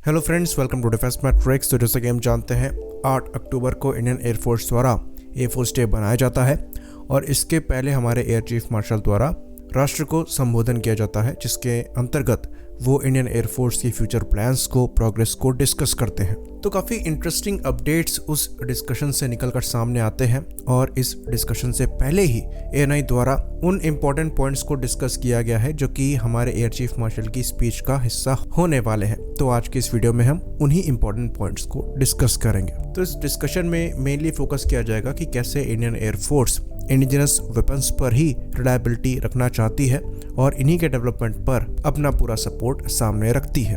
Hello friends, welcome to defence matrix. तो जैसा कि हम जानते हैं 8 अक्टूबर को इंडियन एयरफोर्स द्वारा एयरफोर्स डे बनाया जाता है और इसके पहले हमारे एयर चीफ मार्शल द्वारा राष्ट्र को संबोधन किया जाता है, जिसके अंतर्गत वो इंडियन एयरफोर्स की फ्यूचर प्लान्स को, प्रोग्रेस को डिस्कस करते हैं। तो काफ़ी इंटरेस्टिंग अपडेट्स उस डिस्कशन से निकलकर सामने आते हैं और इस डिस्कशन से पहले ही एएनआई द्वारा उन इम्पोर्टेंट पॉइंट्स को डिस्कस किया गया है जो कि हमारे एयर चीफ मार्शल की स्पीच का हिस्सा होने वाले हैं। तो आज की इस वीडियो में हम उन्हीं इम्पोर्टेंट पॉइंट्स को डिस्कस करेंगे। तो इस डिस्कशन में मेनली फोकस किया जाएगा कि कैसे इंडियन एयरफोर्स इंडिजिनस वेपन्स पर ही रिलायबिलिटी रखना चाहती है और इन्हीं के डेवलपमेंट पर अपना पूरा सपोर्ट सामने रखती है।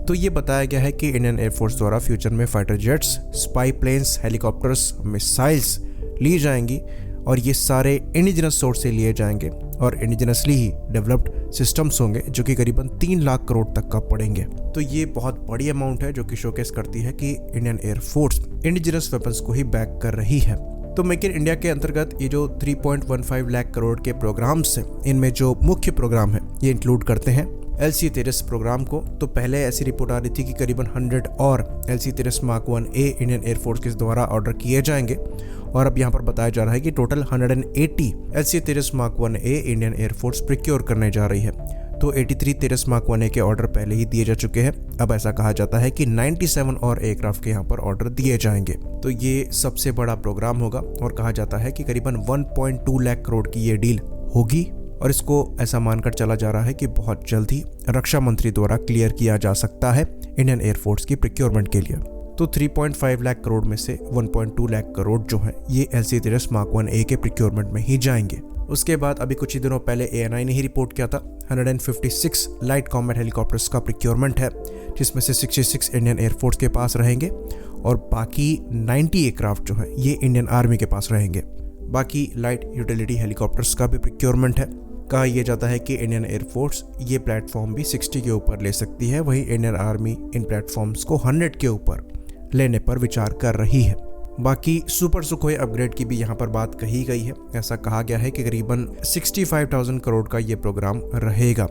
तो ये बताया गया है कि इंडियन एयरफोर्स द्वारा फ्यूचर में fighter jets, spy planes, helicopters, missiles ली जाएंगी और ये सारे इंडिजिनस सोर्स से लिए जाएंगे और इंडिजिनसली ही डेवलप्ड सिस्टम्स होंगे जो कि करीबन 3 लाख करोड़ तक का पड़ेंगे। तो ये बहुत बड़ी अमाउंट है जो कि शोकेस करती है कि इंडियन एयरफोर्स इंडिजिनस वेपन्स को ही बैक कर रही है। तो मेक इन इंडिया के अंतर्गत ये जो 3.15 लाख करोड़ के प्रोग्राम्स हैं, इनमें जो मुख्य प्रोग्राम है ये इंक्लूड करते हैं LC-13 प्रोग्राम को। तो पहले ऐसी रिपोर्ट आ रही थी कि करीबन 100 और LC-13 Mark 1A Indian air force के द्वारा ऑर्डर किए जाएंगे और अब यहाँ पर बताया जा रहा है कि total 180 LC-13 Mark 1A Indian air force procure करने जा रही है। तो 83 13 Mark 1A के ऑर्डर पहले ही दिए जा चुके हैं। अब ऐसा कहा जाता है कि 97 और एयरक्राफ्ट के यहाँ पर ऑर्डर दिए जाएंगे। तो ये सबसे बड़ा प्रोग्राम होगा और कहा जाता है कि करीबन 1.2 लाख करोड़ की ये डील होगी और इसको ऐसा मानकर चला जा रहा है कि बहुत जल्द ही रक्षा मंत्री द्वारा क्लियर किया जा सकता है इंडियन एयरफोर्स की प्रिक्योरमेंट के लिए। तो 3.5 लाख करोड़ में से 1.2 लाख करोड़ जो है ये LC-13 Mark 1A के प्रिक्योरमेंट में ही जाएंगे। उसके बाद अभी कुछ ही दिनों पहले एएनआई ने ही रिपोर्ट किया था 156 लाइट कॉम्बैट हेलीकॉप्टर्स का प्रिक्योरमेंट है, जिसमें से 66 इंडियन एयरफोर्स के पास रहेंगे और बाकी 90 एयरक्राफ्ट जो है ये इंडियन आर्मी के पास रहेंगे। बाकी लाइट यूटिलिटी हेलीकॉप्टर्स का भी प्रिक्योरमेंट है। कहा यह जाता है कि इंडियन एयरफोर्स ये प्लेटफॉर्म भी 60 के ऊपर ले सकती है, वहीं इंडियन आर्मी इन प्लेटफॉर्म्स को 100 के ऊपर लेने पर विचार कर रही है। बाकी सुपर सुखोई अपग्रेड की भी यहाँ पर बात कही गई है। ऐसा कहा गया है कि करीबन 65,000 करोड़ का ये प्रोग्राम रहेगा।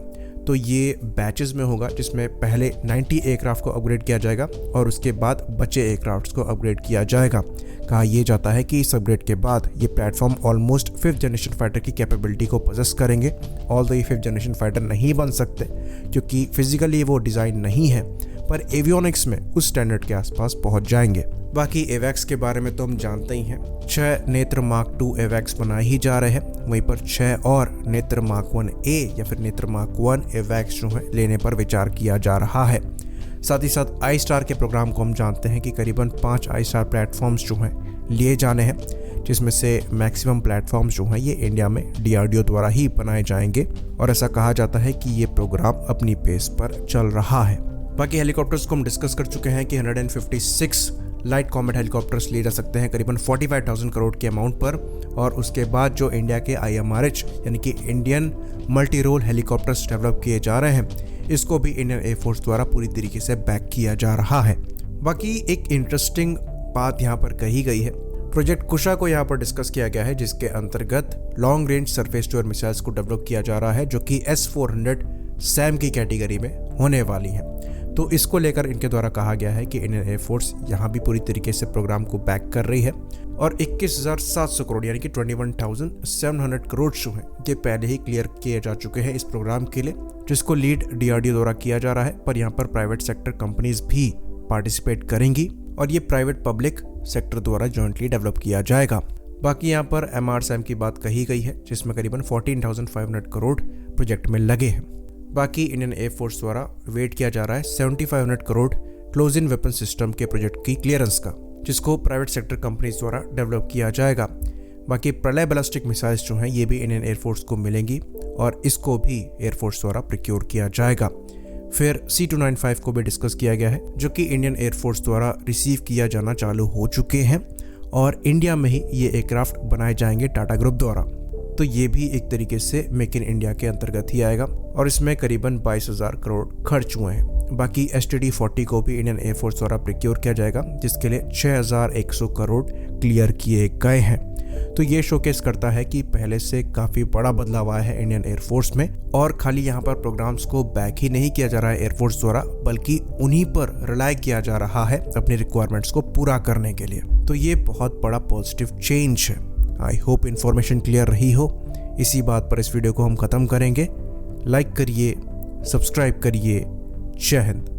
तो ये बैचेस में होगा, जिसमें पहले 90 एयरक्राफ्ट को अपग्रेड किया जाएगा और उसके बाद बचे एयरक्राफ्ट्स को अपग्रेड किया जाएगा। कहा यह जाता है कि इस अपग्रेड के बाद ये platform almost 5th generation fighter की कैपेबिलिटी को पोजेस करेंगे। ऑल्दो ये 5th जनरेशन फाइटर नहीं बन सकते क्योंकि फिजिकली वो डिज़ाइन नहीं है, पर एवियोनिक्स में उस स्टैंडर्ड के आसपास पहुंच जाएंगे। बाकी एवैक्स के बारे में तो हम जानते ही हैं, 6 नेत्र Mark 2 एवैक्स बनाए ही जा रहे हैं, वहीं पर 6 और नेत्र Mark 1A या फिर नेत्र Mark 1 एवैक्स जो है लेने पर विचार किया जा रहा है। साथ ही साथ आई स्टार के प्रोग्राम को हम जानते हैं कि करीबन 5 आई स्टार प्लेटफॉर्म्स जो हैं लिए जाने हैं, जिसमें से मैक्सिमम प्लेटफॉर्म्स जो हैं ये इंडिया में DRDO द्वारा ही बनाए जाएंगे और ऐसा कहा जाता है कि ये प्रोग्राम अपनी पेस पर चल रहा है। बाकी हेलीकॉप्टर्स को हम डिस्कस कर चुके हैं कि 156 लाइट कॉम्बैट हेलीकॉप्टर्स लिए जा सकते हैं करीबन 45,000 करोड़ के अमाउंट पर और उसके बाद जो इंडिया के IMRH यानी कि Indian multi role helicopters develop किए जा रहे हैं, इसको भी इंडियन एयरफोर्स द्वारा पूरी तरीके से बैक किया जा रहा है। बाकी एक इंटरेस्टिंग बात यहाँ पर कही गई है, प्रोजेक्ट कुशा को यहाँ पर डिस्कस किया गया है, जिसके अंतर्गत long range surface to air missiles को डेवलप किया जा रहा है जो कि S-400 SAM की कैटेगरी में होने वाली है। तो इसको लेकर इनके द्वारा कहा गया है कि इंडियन एयरफोर्स यहाँ भी पूरी तरीके से प्रोग्राम को बैक कर रही है और 21,700 करोड़ यानी कि 21,700 करोड़ जो है ये पहले ही क्लियर किए जा चुके हैं इस प्रोग्राम के लिए, जिसको लीड DRDO द्वारा किया जा रहा है। पर यहाँ पर प्राइवेट सेक्टर कंपनीज भी पार्टिसिपेट करेंगी और ये प्राइवेट पब्लिक सेक्टर द्वारा जॉइंटली डेवलप किया जाएगा। बाकी यहाँ पर MRSAM की बात कही गई है, जिसमें करीबन 14,500 करोड़ प्रोजेक्ट में लगे हैं। बाकी इंडियन एयरफोर्स द्वारा वेट किया जा रहा है 7,500 crore close in weapon system के प्रोजेक्ट की क्लियरेंस का, जिसको प्राइवेट सेक्टर कंपनीज द्वारा डेवलप किया जाएगा। बाकी प्रलय बैलिस्टिक मिसाइल्स जो हैं ये भी इंडियन एयरफोर्स को मिलेंगी और इसको भी एयरफोर्स द्वारा प्रिक्योर किया जाएगा। फिर C295 को भी डिस्कस किया गया है, जो कि इंडियन एयरफोर्स द्वारा रिसीव किया जाना चालू हो चुके हैं और इंडिया में ही ये एयरक्राफ्ट बनाए जाएंगे टाटा ग्रुप द्वारा। तो ये भी एक तरीके से मेक इन इंडिया के अंतर्गत ही आएगा और इसमें करीबन 22,000 करोड़ खर्च हुए हैं। बाकी STD-40 को भी इंडियन एयरफोर्स द्वारा प्रिक्योर किया जाएगा, जिसके लिए 6,100 करोड़ क्लियर किए गए हैं। तो ये शोकेस करता है कि पहले से काफ़ी बड़ा बदलाव आया है इंडियन एयरफोर्स में, और खाली यहाँ पर प्रोग्राम्स को बैक ही नहीं किया जा रहा है एयरफोर्स द्वारा, बल्कि उन्हीं पर रिलाई किया जा रहा है अपनी रिक्वायरमेंट्स को पूरा करने के लिए। तो ये बहुत बड़ा पॉजिटिव चेंज है। आई होप इन्फॉर्मेशन क्लियर रही हो। इसी बात पर इस वीडियो को हम ख़त्म करेंगे। लाइक करिए, सब्सक्राइब करिए। जय हिंद।